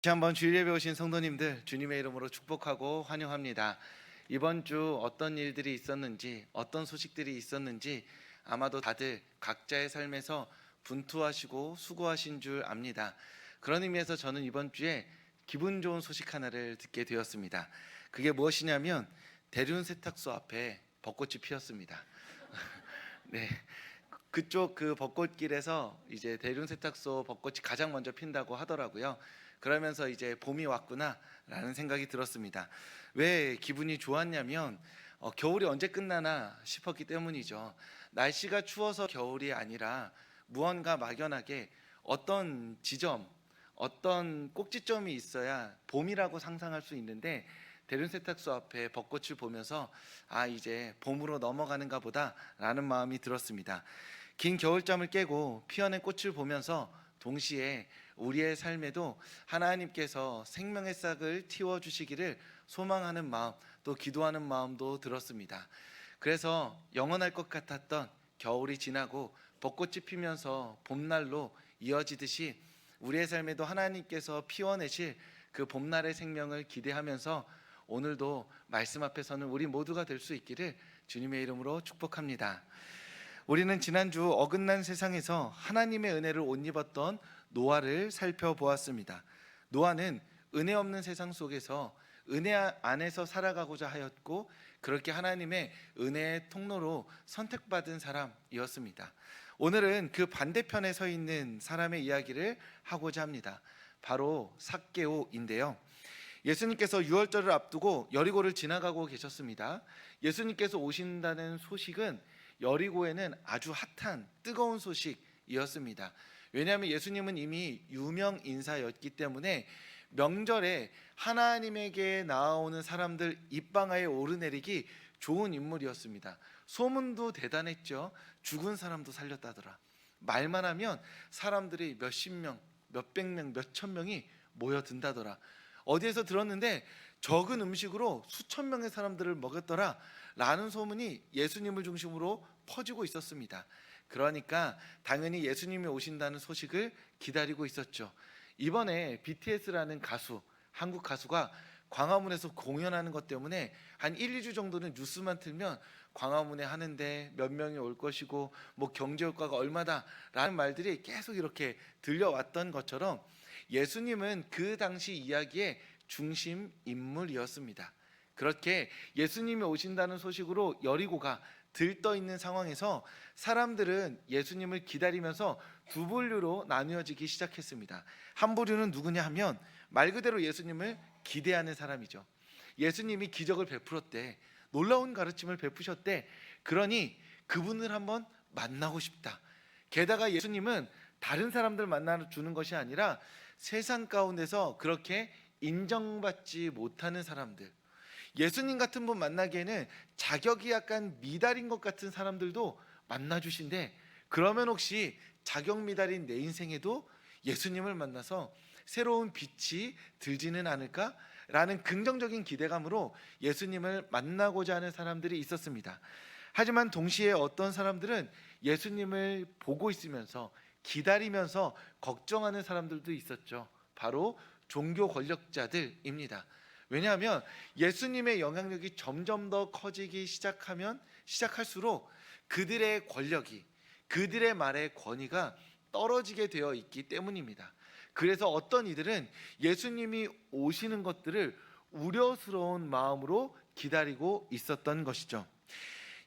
다시 한번 주일 예배 오신 성도님들 주님의 이름으로 축복하고 환영합니다. 이번 주 어떤 일들이 있었는지, 어떤 소식들이 있었는지 아마도 다들 각자의 삶에서 분투하시고 수고하신 줄 압니다. 그런 의미에서 저는 이번 주에 기분 좋은 소식 하나를 듣게 되었습니다. 그게 무엇이냐면 대륜 세탁소 앞에 벚꽃이 피었습니다. 네, 그쪽 그 벚꽃길에서 이제 대륜 세탁소 벚꽃이 가장 먼저 핀다고 하더라고요. 그러면서 이제 봄이 왔구나라는 생각이 들었습니다. 왜 기분이 좋았냐면 겨울이 언제 끝나나 싶었기 때문이죠. 날씨가 추워서 겨울이 아니라 무언가 막연하게 어떤 지점, 어떤 꼭지점이 있어야 봄이라고 상상할 수 있는데 대륜 세탁소 앞에 벚꽃을 보면서 이제 봄으로 넘어가는가 보다라는 마음이 들었습니다. 긴 겨울잠을 깨고 피어낸 꽃을 보면서 동시에 우리의 삶에도 하나님께서 생명의 싹을 틔워 주시기를 소망하는 마음, 또 기도하는 마음도 들었습니다. 그래서 영원할 것 같았던 겨울이 지나고 벚꽃이 피면서 봄날로 이어지듯이 우리의 삶에도 하나님께서 피워내실 그 봄날의 생명을 기대하면서 오늘도 말씀 앞에 서는 우리 모두가 될 수 있기를 주님의 이름으로 축복합니다. 우리는 지난주 어긋난 세상에서 하나님의 은혜를 옷 입었던 노아를 살펴보았습니다. 노아는 은혜 없는 세상 속에서 은혜 안에서 살아가고자 하였고 그렇게 하나님의 은혜의 통로로 선택받은 사람이었습니다. 오늘은 그 반대편에 서 있는 사람의 이야기를 하고자 합니다. 바로 삭개오인데요. 예수님께서 유월절을 앞두고 여리고를 지나가고 계셨습니다. 예수님께서 오신다는 소식은 여리고에는 아주 핫한 뜨거운 소식이었습니다. 왜냐하면 예수님은 이미 유명 인사였기 때문에 명절에 하나님에게 나아오는 사람들 입방아에 오르내리기 좋은 인물이었습니다. 소문도 대단했죠. 죽은 사람도 살렸다더라. 말만 하면 사람들이 몇십 명, 몇백 명, 몇천 명이 모여든다더라. 어디에서 들었는데 적은 음식으로 수천 명의 사람들을 먹였더라 라는 소문이 예수님을 중심으로 퍼지고 있었습니다. 그러니까 당연히 예수님이 오신다는 소식을 기다리고 있었죠. 이번에 BTS라는 가수, 한국 가수가 광화문에서 공연하는 것 때문에 한 1, 2주 정도는 뉴스만 틀면 광화문에 하는데 몇 명이 올 것이고 뭐 경제 효과가 얼마다 라는 말들이 계속 이렇게 들려왔던 것처럼 예수님은 그 당시 이야기의 중심 인물이었습니다. 그렇게 예수님이 오신다는 소식으로 여리고가 들떠 있는 상황에서 사람들은 예수님을 기다리면서 두 부류로 나누어지기 시작했습니다. 한 부류는 누구냐 하면 말 그대로 예수님을 기대하는 사람이죠. 예수님이 기적을 베풀었대. 놀라운 가르침을 베푸셨대. 그러니 그분을 한번 만나고 싶다. 게다가 예수님은 다른 사람들 만나 주는 것이 아니라 세상 가운데서 그렇게 인정받지 못하는 사람들, 예수님 같은 분 만나기에는 자격이 약간 미달인 것 같은 사람들도 만나주신대. 그러면 혹시 자격 미달인 내 인생에도 예수님을 만나서 새로운 빛이 들지는 않을까? 라는 긍정적인 기대감으로 예수님을 만나고자 하는 사람들이 있었습니다. 하지만 동시에 어떤 사람들은 예수님을 보고 있으면서 기다리면서 걱정하는 사람들도 있었죠. 바로 종교 권력자들입니다. 왜냐하면 예수님의 영향력이 점점 더 커지기 시작할수록 그들의 권력이, 그들의 말의 권위가 떨어지게 되어 있기 때문입니다. 그래서 어떤 이들은 예수님이 오시는 것들을 우려스러운 마음으로 기다리고 있었던 것이죠.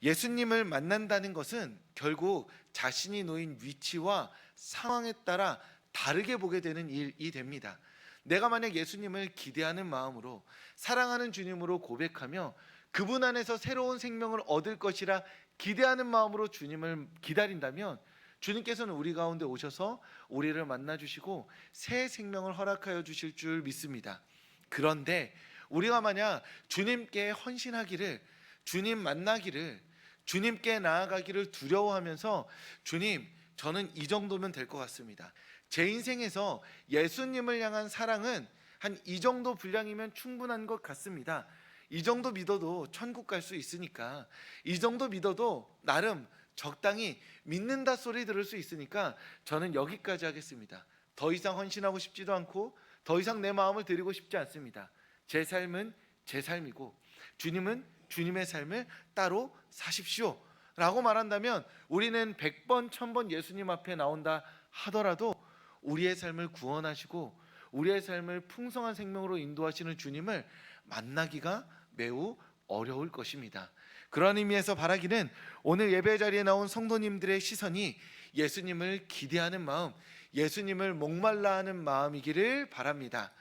예수님을 만난다는 것은 결국 자신이 놓인 위치와 상황에 따라 다르게 보게 되는 일이 됩니다. 내가 만약 예수님을 기대하는 마음으로 사랑하는 주님으로 고백하며 그분 안에서 새로운 생명을 얻을 것이라 기대하는 마음으로 주님을 기다린다면 주님께서는 우리 가운데 오셔서 우리를 만나 주시고 새 생명을 허락하여 주실 줄 믿습니다. 그런데 우리가 만약 주님께 헌신하기를, 주님 만나기를, 주님께 나아가기를 두려워하면서 주님, 저는 이 정도면 될 것 같습니다. 제 인생에서 예수님을 향한 사랑은 한 이 정도 분량이면 충분한 것 같습니다. 이 정도 믿어도 천국 갈 수 있으니까, 이 정도 믿어도 나름 적당히 믿는다 소리 들을 수 있으니까 저는 여기까지 하겠습니다. 더 이상 헌신하고 싶지도 않고 더 이상 내 마음을 드리고 싶지 않습니다. 제 삶은 제 삶이고 주님은 주님의 삶을 따로 사십시오 라고 말한다면 우리는 100번 1000번 예수님 앞에 나온다 하더라도 우리의 삶을 구원하시고 우리의 삶을 풍성한 생명으로 인도하시는 주님을 만나기가 매우 어려울 것입니다. 그런 의미에서 바라기는 오늘 예배 자리에 나온 성도님들의 시선이 예수님을 기대하는 마음, 예수님을 목말라 하는 마음이기를 바랍니다.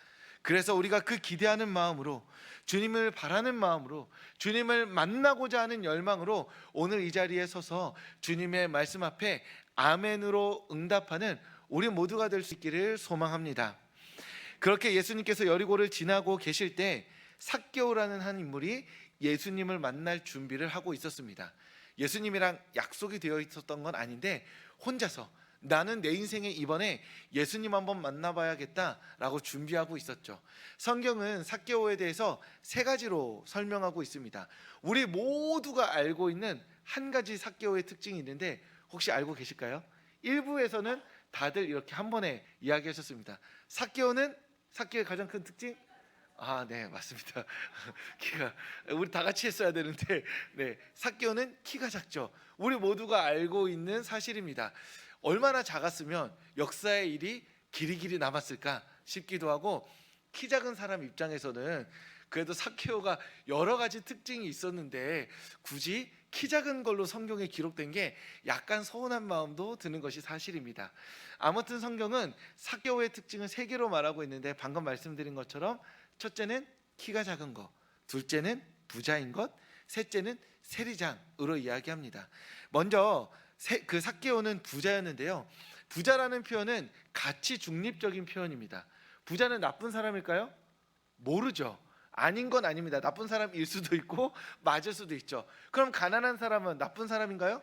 그래서 우리가 그 기대하는 마음으로, 주님을 바라는 마음으로, 주님을 만나고자 하는 열망으로 오늘 이 자리에 서서 주님의 말씀 앞에 아멘으로 응답하는 우리 모두가 될 수 있기를 소망합니다. 그렇게 예수님께서 여리고를 지나고 계실 때 삭개오라는 한 인물이 예수님을 만날 준비를 하고 있었습니다. 예수님이랑 약속이 되어 있었던 건 아닌데 혼자서 나는 내 인생에 이번에 예수님 한번 만나봐야겠다라고 준비하고 있었죠. 성경은 삭개오에 대해서 세 가지로 설명하고 있습니다. 우리 모두가 알고 있는 한 가지 삭개오의 특징이 있는데 혹시 알고 계실까요? 1부에서는 다들 이렇게 한 번에 이야기하셨습니다. 삭개오의 가장 큰 특징? 네, 맞습니다. 키가 우리 다 같이 했어야 되는데 네, 삭개오는 키가 작죠. 우리 모두가 알고 있는 사실입니다. 얼마나 작았으면 역사의 일이 길이길이 남았을까 싶기도 하고 키 작은 사람 입장에서는 그래도 삭개오가 여러 가지 특징이 있었는데 굳이 키 작은 걸로 성경에 기록된 게 약간 서운한 마음도 드는 것이 사실입니다. 아무튼 성경은 삭개오의 특징을 세 개로 말하고 있는데 방금 말씀드린 것처럼 첫째는 키가 작은 것, 둘째는 부자인 것, 셋째는 세리장으로 이야기합니다. 먼저 그 삭개오는 부자였는데요. 부자라는 표현은 가치 중립적인 표현입니다. 부자는 나쁜 사람일까요? 모르죠. 아닌 건 아닙니다. 나쁜 사람일 수도 있고 맞을 수도 있죠. 그럼 가난한 사람은 나쁜 사람인가요?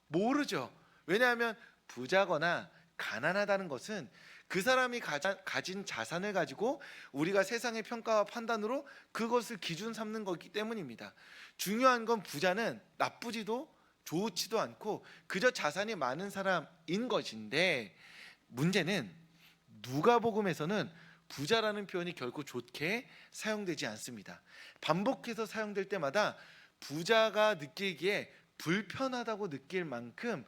모르죠. 왜냐하면 부자거나 가난하다는 것은 그 사람이 가진 자산을 가지고 우리가 세상의 평가와 판단으로 그것을 기준 삼는 거기 때문입니다. 중요한 건 부자는 나쁘지도 좋지도 않고 그저 자산이 많은 사람인 것인데 문제는 누가복음에서는 부자라는 표현이 결코 좋게 사용되지 않습니다. 반복해서 사용될 때마다 부자가 느끼기에 불편하다고 느낄 만큼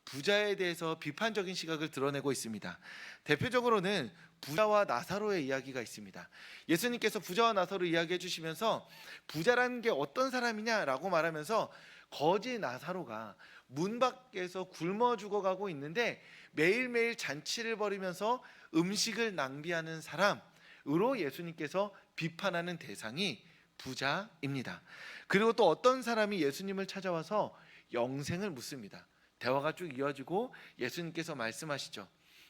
부자에 대해서 비판적인 시각을 드러내고 있습니다. 대표적으로는 부자와 나사로의 이야기가 있습니다. 예수님께서 부자와 나사로 이야기해 주시면서 부자라는 게 어떤 사람이냐라고 말하면서 거지 나사로가 문 밖에서 굶어 죽어가고 있는데 매일매일 잔치를 벌이면서 음식을 낭비하는 사람으로 예수님께서 비판하는 대상이 부자입니다. 그리고 또 어떤 사람이 예수님을 찾아와서 영생을 묻습니다. 대화가 쭉 이어지고 예수님께서 말씀하시죠.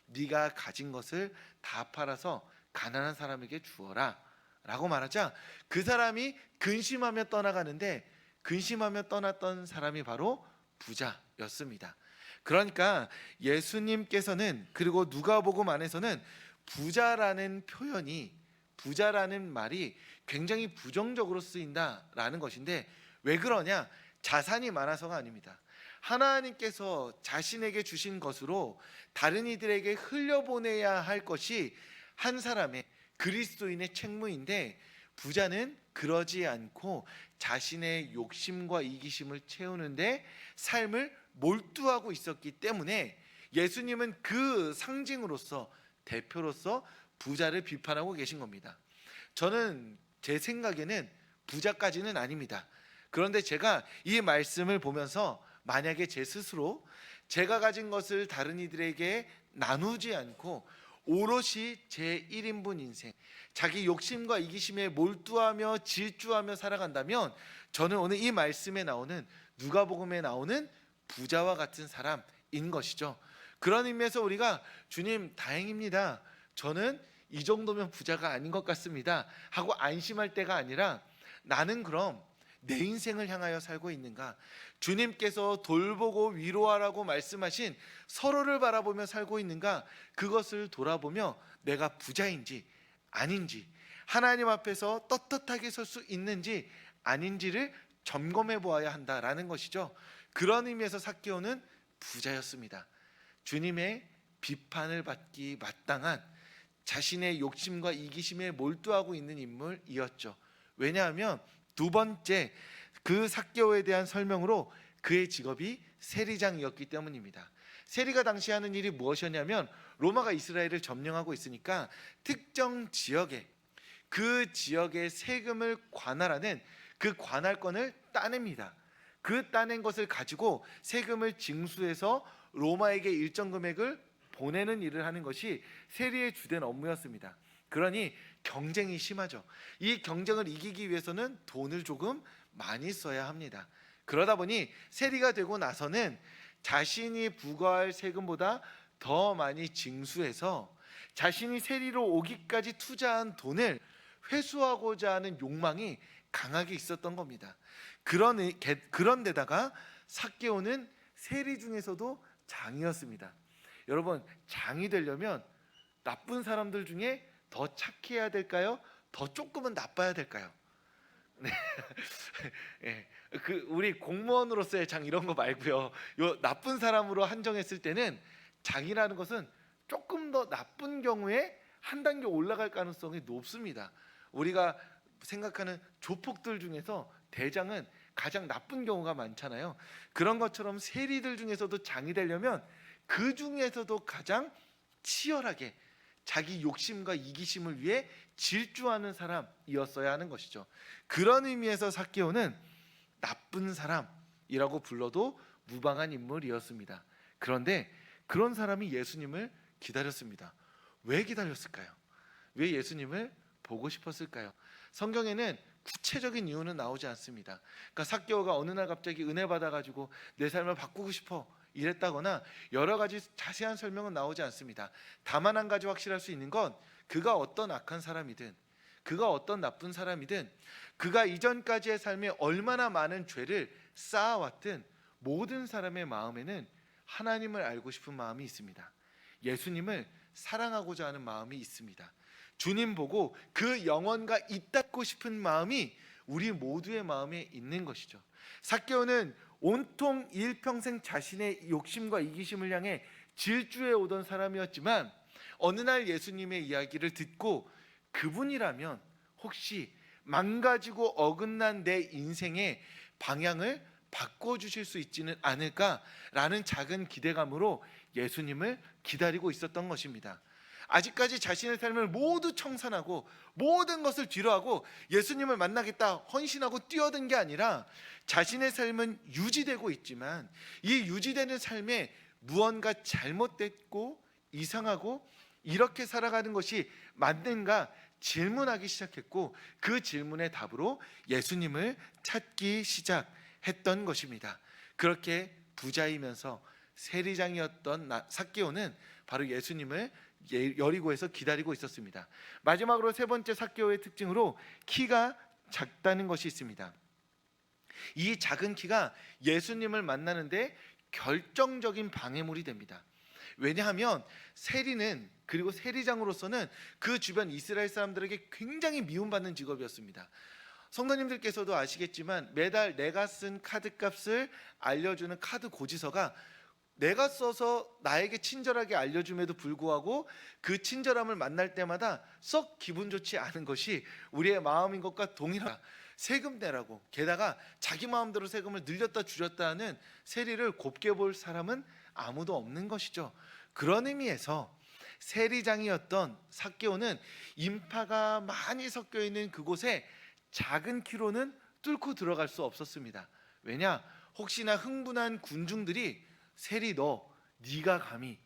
네가 가진 것을 다 팔아서 가난한 사람에게 주어라 라고 말하자 그 사람이 근심하며 떠나가는데 근심하며 떠났던 사람이 바로 부자였습니다. 그러니까 예수님께서는 그리고 누가복음 안에서는 부자라는 표현이 부자라는 말이 굉장히 부정적으로 쓰인다라는 것인데 왜 그러냐? 자산이 많아서가 아닙니다. 하나님께서 자신에게 주신 것으로 다른 이들에게 흘려보내야 할 것이 한 사람의 그리스도인의 책무인데 부자는 그러지 않고 자신의 욕심과 이기심을 채우는데 삶을 몰두하고 있었기 때문에 예수님은 그 상징으로서 대표로서 부자를 비판하고 계신 겁니다. 저는 제 생각에는 부자까지는 아닙니다. 그런데 제가 이 말씀을 보면서 만약에 제 스스로 제가 가진 것을 다른 이들에게 나누지 않고 오롯이 제 1인분 인생, 자기 욕심과 이기심에 몰두하며 질주하며 살아간다면 저는 오늘 이 말씀에 나오는 누가복음에 나오는 부자와 같은 사람인 것이죠. 그런 의미에서 우리가 주님 다행입니다. 저는 이 정도면 부자가 아닌 것 같습니다 하고 안심할 때가 아니라 나는 그럼 내 인생을 향하여 살고 있는가? 주님께서 돌보고 위로하라고 말씀하신 서로를 바라보며 살고 있는가? 그것을 돌아보며 내가 부자인지 아닌지 하나님 앞에서 떳떳하게 설 수 있는지 아닌지를 점검해 보아야 한다라는 것이죠. 그런 의미에서 삭개오는 부자였습니다. 주님의 비판을 받기 마땅한 자신의 욕심과 이기심에 몰두하고 있는 인물이었죠. 왜냐하면 두 번째, 그 삭개오에 대한 설명으로 그의 직업이 세리장이었기 때문입니다. 세리가 당시 하는 일이 무엇이었냐면, 로마가 이스라엘을 점령하고 있으니까 특정 지역에, 그 지역의 세금을 관할하는 그 관할권을 따냅니다. 그 따낸 것을 가지고 세금을 징수해서 로마에게 일정 금액을 보내는 일을 하는 것이 세리의 주된 업무였습니다. 그러니 경쟁이 심하죠. 이 경쟁을 이기기 위해서는 돈을 조금 많이 써야 합니다. 그러다 보니 세리가 되고 나서는 자신이 부과할 세금보다 더 많이 징수해서 자신이 세리로 오기까지 투자한 돈을 회수하고자 하는 욕망이 강하게 있었던 겁니다. 그런데다가 삭개오는 세리 중에서도 장이었습니다. 여러분, 장이 되려면 나쁜 사람들 중에 더 착해야 될까요? 더 조금은 나빠야 될까요? 네. 예. 우리 공무원으로서의 장 이런 거 말고요. 요 나쁜 사람으로 한정했을 때는 장이라는 것은 조금 더 나쁜 경우에 한 단계 올라갈 가능성이 높습니다. 우리가 생각하는 조폭들 중에서 대장은 가장 나쁜 경우가 많잖아요. 그런 것처럼 세리들 중에서도 장이 되려면 그 중에서도 가장 치열하게 자기 욕심과 이기심을 위해 질주하는 사람이었어야 하는 것이죠. 그런 의미에서 삭개오는 나쁜 사람이라고 불러도 무방한 인물이었습니다. 그런데 그런 사람이 예수님을 기다렸습니다. 왜 기다렸을까요? 왜 예수님을 보고 싶었을까요? 성경에는 구체적인 이유는 나오지 않습니다. 그러니까 삭개오가 어느 날 갑자기 은혜 받아가지고 내 삶을 바꾸고 싶어 이랬다거나 여러 가지 자세한 설명은 나오지 않습니다. 다만 한 가지 확실할 수 있는 건, 그가 어떤 악한 사람이든, 그가 어떤 나쁜 사람이든, 그가 이전까지의 삶에 얼마나 많은 죄를 쌓아왔든 모든 사람의 마음에는 하나님을 알고 싶은 마음이 있습니다. 예수님을 사랑하고자 하는 마음이 있습니다. 주님 보고 그 영혼과 잇닿고 싶은 마음이 우리 모두의 마음에 있는 것이죠. 삭개오는 온통 일평생 자신의 욕심과 이기심을 향해 질주해 오던 사람이었지만, 어느 날 예수님의 이야기를 듣고 그분이라면 혹시 망가지고 어긋난 내 인생의 방향을 바꿔주실 수 있지는 않을까라는 작은 기대감으로 예수님을 기다리고 있었던 것입니다. 아직까지 자신의 삶을 모두 청산하고 모든 것을 뒤로하고 예수님을 만나겠다 헌신하고 뛰어든 게 아니라, 자신의 삶은 유지되고 있지만 이 유지되는 삶에 무언가 잘못됐고 이상하고 이렇게 살아가는 것이 맞는가 질문하기 시작했고, 그 질문의 답으로 예수님을 찾기 시작했던 것입니다. 그렇게 부자이면서 세리장이었던 삭개오는 바로 예수님을 여리고에서 기다리고 있었습니다. 마지막으로 세 번째 삭개오의 특징으로 키가 작다는 것이 있습니다. 이 작은 키가 예수님을 만나는데 결정적인 방해물이 됩니다. 왜냐하면 세리는, 그리고 세리장으로서는 그 주변 이스라엘 사람들에게 굉장히 미움받는 직업이었습니다. 성도님들께서도 아시겠지만 매달 내가 쓴 카드값을 알려주는 카드 고지서가 내가 써서 나에게 친절하게 알려줌에도 불구하고 그 친절함을 만날 때마다 썩 기분 좋지 않은 것이 우리의 마음인 것과 동일하다. 세금 내라고, 게다가 자기 마음대로 세금을 늘렸다 줄였다 하는 세리를 곱게 볼 사람은 아무도 없는 것이죠. 그런 의미에서 세리장이었던 삭개오는 인파가 많이 섞여 있는 그곳에 작은 키로는 뚫고 들어갈 수 없었습니다. 왜냐? 혹시나 흥분한 군중들이 세리 네가 감히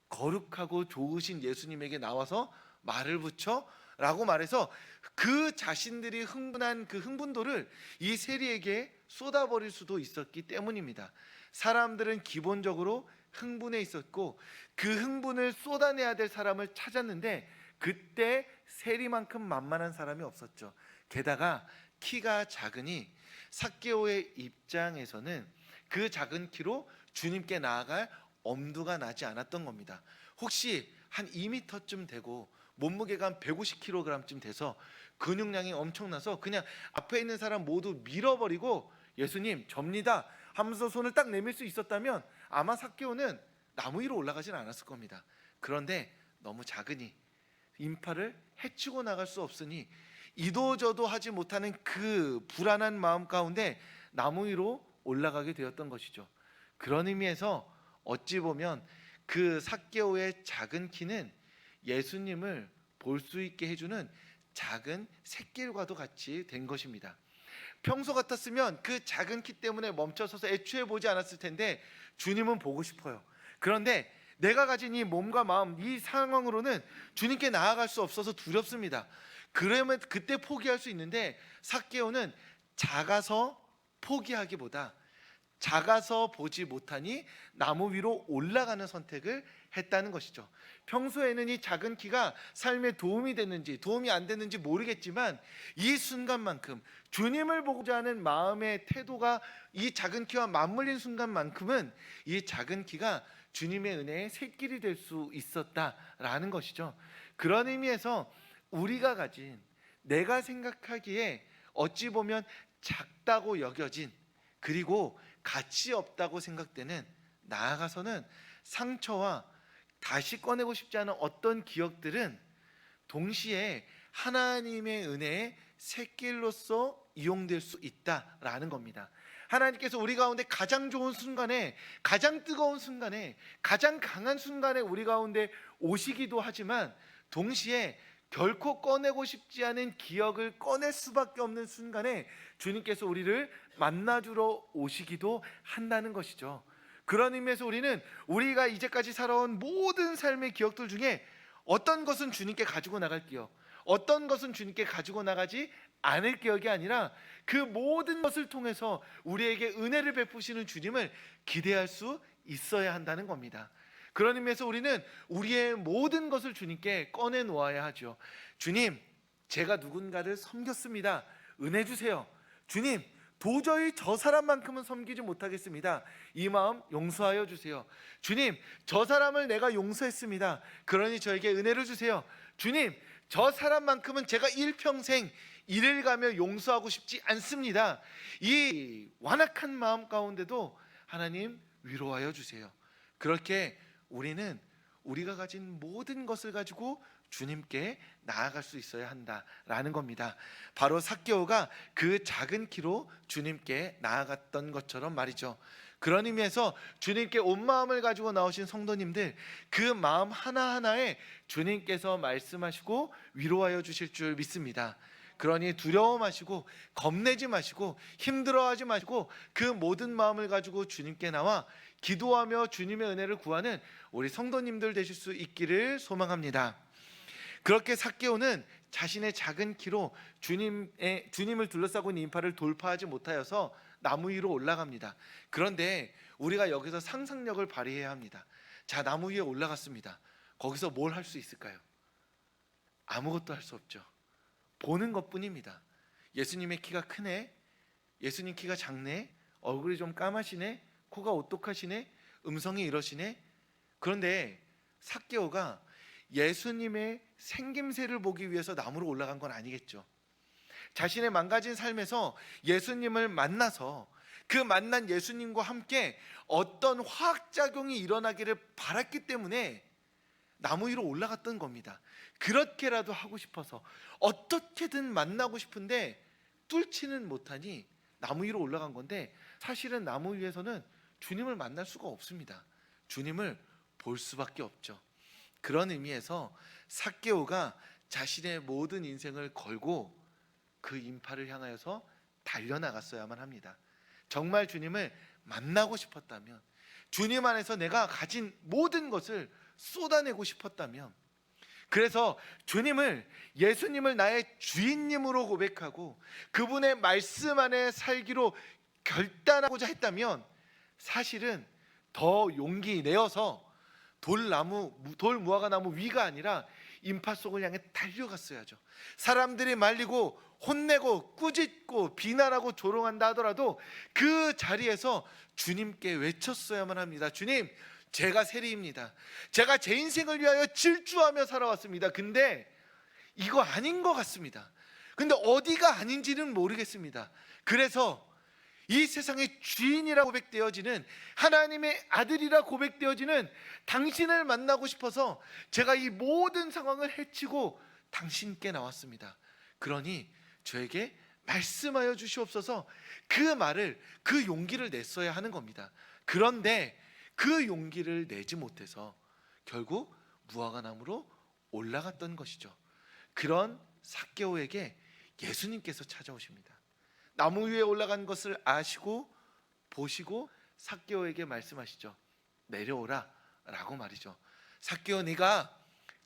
거룩하고 좋으신 예수님에게 나와서 말을 붙여? 라고 말해서 그 자신들이 흥분한 그 흥분도를 이 세리에게 쏟아버릴 수도 있었기 때문입니다. 사람들은 기본적으로 흥분해 있었고 그 흥분을 쏟아내야 될 사람을 찾았는데 그때 세리만큼 만만한 사람이 없었죠. 게다가 키가 작으니 삭개오의 입장에서는 그 작은 키로 주님께 나아갈 엄두가 나지 않았던 겁니다. 혹시 한 2m쯤 되고 몸무게가 한 150kg쯤 돼서 근육량이 엄청나서 그냥 앞에 있는 사람 모두 밀어버리고 예수님 접니다 하면서 손을 딱 내밀 수 있었다면 아마 삭개오는 나무 위로 올라가진 않았을 겁니다. 그런데 너무 작으니 인파를 해치고 나갈 수 없으니 이도저도 하지 못하는 그 불안한 마음 가운데 나무 위로 올라가게 되었던 것이죠. 그런 의미에서 어찌 보면 그 삭개오의 작은 키는 예수님을 볼 수 있게 해주는 작은 샛길과도 같이 된 것입니다. 평소 같았으면 그 작은 키 때문에 멈춰서서 애초에 보지 않았을 텐데 주님은 보고 싶어요. 그런데 내가 가진 이 몸과 마음, 이 상황으로는 주님께 나아갈 수 없어서 두렵습니다. 그러면 그때 포기할 수 있는데 삭개오는 작아서 포기하기보다 작아서 보지 못하니 나무 위로 올라가는 선택을 했다는 것이죠. 평소에는 이 작은 키가 삶에 도움이 됐는지 도움이 안 됐는지 모르겠지만 이 순간만큼 주님을 보고자 하는 마음의 태도가 이 작은 키와 맞물린 순간만큼은 이 작은 키가 주님의 은혜의 샛길이 될 수 있었다라는 것이죠. 그런 의미에서 우리가 가진, 내가 생각하기에 어찌 보면 작다고 여겨진, 그리고 가치 없다고 생각되는, 나아가서는 상처와 다시 꺼내고 싶지 않은 어떤 기억들은 동시에 하나님의 은혜의 샛길로서 이용될 수 있다라는 겁니다. 하나님께서 우리 가운데 가장 좋은 순간에, 가장 뜨거운 순간에, 가장 강한 순간에 우리 가운데 오시기도 하지만 동시에 결코 꺼내고 싶지 않은 기억을 꺼낼 수밖에 없는 순간에 주님께서 우리를 만나주러 오시기도 한다는 것이죠. 그런 의미에서 우리는 우리가 이제까지 살아온 모든 삶의 기억들 중에 어떤 것은 주님께 가지고 나갈 기억, 어떤 것은 주님께 가지고 나가지 않을 기억이 아니라 그 모든 것을 통해서 우리에게 은혜를 베푸시는 주님을 기대할 수 있어야 한다는 겁니다. 그런 의미에서 우리는 우리의 모든 것을 주님께 꺼내 놓아야 하죠. 주님, 제가 누군가를 섬겼습니다. 은혜 주세요. 주님, 도저히 저 사람만큼은 섬기지 못하겠습니다. 이 마음 용서하여 주세요. 주님, 저 사람을 내가 용서했습니다. 그러니 저에게 은혜를 주세요. 주님, 저 사람만큼은 제가 일평생 이를 가며 용서하고 싶지 않습니다. 이 완악한 마음 가운데도 하나님 위로하여 주세요. 그렇게 우리는 우리가 가진 모든 것을 가지고 주님께 나아갈 수 있어야 한다라는 겁니다. 바로 삭개오가 그 작은 키로 주님께 나아갔던 것처럼 말이죠. 그런 의미에서 주님께 온 마음을 가지고 나오신 성도님들, 그 마음 하나하나에 주님께서 말씀하시고 위로하여 주실 줄 믿습니다. 그러니 두려워 마시고 겁내지 마시고 힘들어하지 마시고 그 모든 마음을 가지고 주님께 나와 기도하며 주님의 은혜를 구하는 우리 성도님들 되실 수 있기를 소망합니다. 그렇게 삭개오는 자신의 작은 키로 주님을 둘러싸고 있는 인파를 돌파하지 못하여서 나무 위로 올라갑니다. 그런데 우리가 여기서 상상력을 발휘해야 합니다. 자, 나무 위에 올라갔습니다. 거기서 뭘 할 수 있을까요? 아무것도 할 수 없죠. 보는 것뿐입니다. 예수님의 키가 크네, 예수님 키가 작네, 얼굴이 좀 까마시네, 코가 오똑하시네, 음성이 이러시네. 그런데 삭개오가 예수님의 생김새를 보기 위해서 나무로 올라간 건 아니겠죠. 자신의 망가진 삶에서 예수님을 만나서 그 만난 예수님과 함께 어떤 화학작용이 일어나기를 바랐기 때문에 나무 위로 올라갔던 겁니다. 그렇게라도 하고 싶어서 어떻게든 만나고 싶은데 뚫지는 못하니 나무 위로 올라간 건데, 사실은 나무 위에서는 주님을 만날 수가 없습니다. 주님을 볼 수밖에 없죠. 그런 의미에서 삭개오가 자신의 모든 인생을 걸고 그 인파를 향하여서 달려나갔어야만 합니다. 정말 주님을 만나고 싶었다면, 주님 안에서 내가 가진 모든 것을 쏟아내고 싶었다면, 그래서 예수님을 나의 주인님으로 고백하고 그분의 말씀 안에 살기로 결단하고자 했다면 사실은 더 용기 내어서 돌무화과 나무 위가 아니라 인파 속을 향해 달려갔어야죠. 사람들이 말리고 혼내고 꾸짖고 비난하고 조롱한다 하더라도 그 자리에서 주님께 외쳤어야만 합니다. 주님, 제가 세리입니다. 제가 제 인생을 위하여 질주하며 살아왔습니다. 근데 이거 아닌 것 같습니다. 근데 어디가 아닌지는 모르겠습니다. 그래서 이 세상의 주인이라 고백되어지는 하나님의 아들이라 고백되어지는 당신을 만나고 싶어서 제가 이 모든 상황을 헤치고 당신께 나왔습니다. 그러니 저에게 말씀하여 주시옵소서. 그 말을, 그 용기를 냈어야 하는 겁니다. 그런데 그 용기를 내지 못해서 결국 무화과나무로 올라갔던 것이죠. 그런 삭개오에게 예수님께서 찾아오십니다. 나무 위에 올라간 것을 아시고 보시고 삭개오에게 말씀하시죠. 내려오라 라고 말이죠. 삭개오, 네가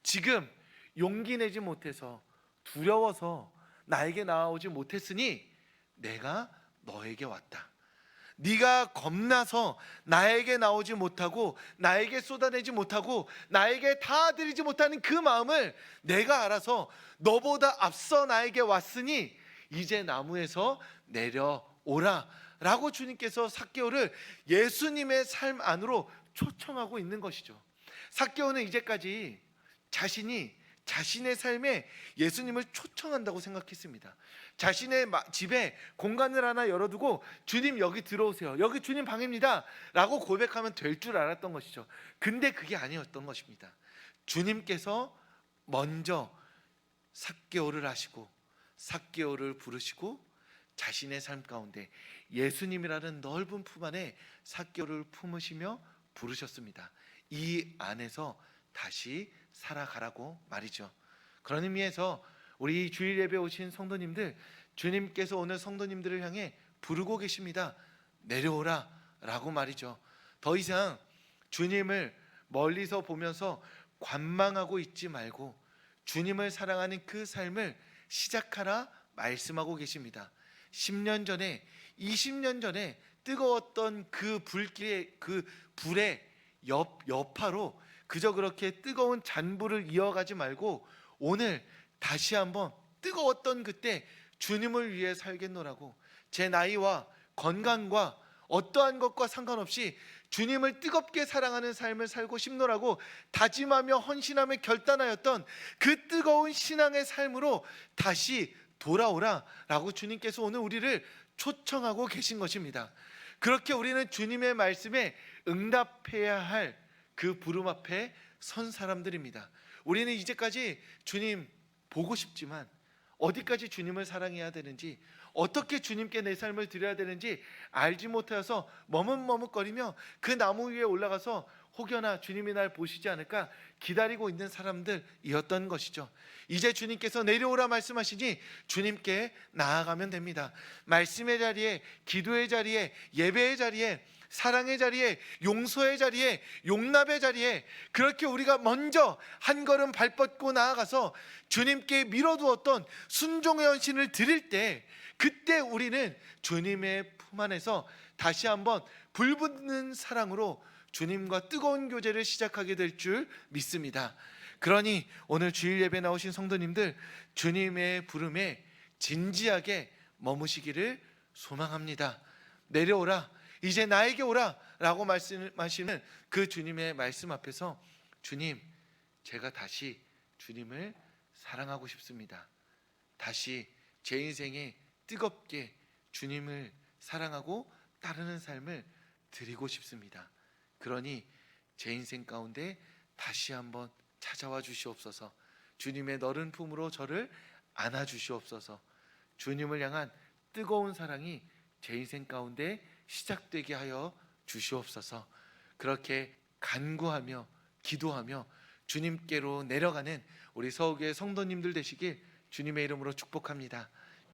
지금 용기 내지 못해서 두려워서 나에게 나아오지 못했으니 내가 너에게 왔다. 네가 겁나서 나에게 나오지 못하고 나에게 쏟아내지 못하고 나에게 다 드리지 못하는 그 마음을 내가 알아서 너보다 앞서 나에게 왔으니 이제 나무에서 내려오라 라고 주님께서 삭개오를 예수님의 삶 안으로 초청하고 있는 것이죠. 삭개오는 이제까지 자신의 삶에 예수님을 초청한다고 생각했습니다. 자신의 집에 공간을 하나 열어두고 주님 여기 들어오세요, 여기 주님 방입니다 라고 고백하면 될 줄 알았던 것이죠. 근데 그게 아니었던 것입니다. 주님께서 먼저 삭개오를 하시고 삭개오를 부르시고 자신의 삶 가운데 예수님이라는 넓은 품 안에 삭개오를 품으시며 부르셨습니다. 이 안에서 다시 살아가라고 말이죠. 그런 의미에서 우리 주일 예배 오신 성도님들, 주님께서 오늘 성도님들을 향해 부르고 계십니다. 내려오라 라고 말이죠. 더 이상 주님을 멀리서 보면서 관망하고 있지 말고 주님을 사랑하는 그 삶을 시작하라 말씀하고 계십니다. 10년 전에, 20년 전에 뜨거웠던 그 불길의, 그 불의 여파로 그저 그렇게 뜨거운 잔불을 이어가지 말고 오늘 다시 한번 뜨거웠던 그때 주님을 위해 살겠노라고, 제 나이와 건강과 어떠한 것과 상관없이 주님을 뜨겁게 사랑하는 삶을 살고 싶노라고 다짐하며 헌신하며 결단하였던 그 뜨거운 신앙의 삶으로 다시 돌아오라 라고 주님께서 오늘 우리를 초청하고 계신 것입니다. 그렇게 우리는 주님의 말씀에 응답해야 할 그 부름 앞에 선 사람들입니다. 우리는 이제까지 주님 보고 싶지만 어디까지 주님을 사랑해야 되는지, 어떻게 주님께 내 삶을 드려야 되는지 알지 못하여서 머뭇머뭇거리며 그 나무 위에 올라가서 혹여나 주님이 날 보시지 않을까 기다리고 있는 사람들이었던 것이죠. 이제 주님께서 내려오라 말씀하시니 주님께 나아가면 됩니다. 말씀의 자리에, 기도의 자리에, 예배의 자리에, 사랑의 자리에, 용서의 자리에, 용납의 자리에 그렇게 우리가 먼저 한 걸음 발뻗고 나아가서 주님께 미뤄두었던 순종의 헌신을 드릴 때, 그때 우리는 주님의 품 안에서 다시 한번 불붙는 사랑으로 주님과 뜨거운 교제를 시작하게 될 줄 믿습니다. 그러니 오늘 주일 예배 나오신 성도님들, 주님의 부름에 진지하게 머무시기를 소망합니다. 내려오라, 이제 나에게 오라 라고 말씀하시는 그 주님의 말씀 앞에서, 주님, 제가 다시 주님을 사랑하고 싶습니다. 다시 제 인생에 뜨겁게 주님을 사랑하고 따르는 삶을 드리고 싶습니다. 그러니 제 인생 가운데 다시 한번 찾아와 주시옵소서. 주님의 너른 품으로 저를 안아 주시옵소서. 주님을 향한 뜨거운 사랑이 제 인생 가운데 시작되게 하여 주시옵소서. 그렇게 간구하며 기도하며 주님께로 내려가는 우리 서울교회 성도님들 되시길 주님의 이름으로 축복합니다.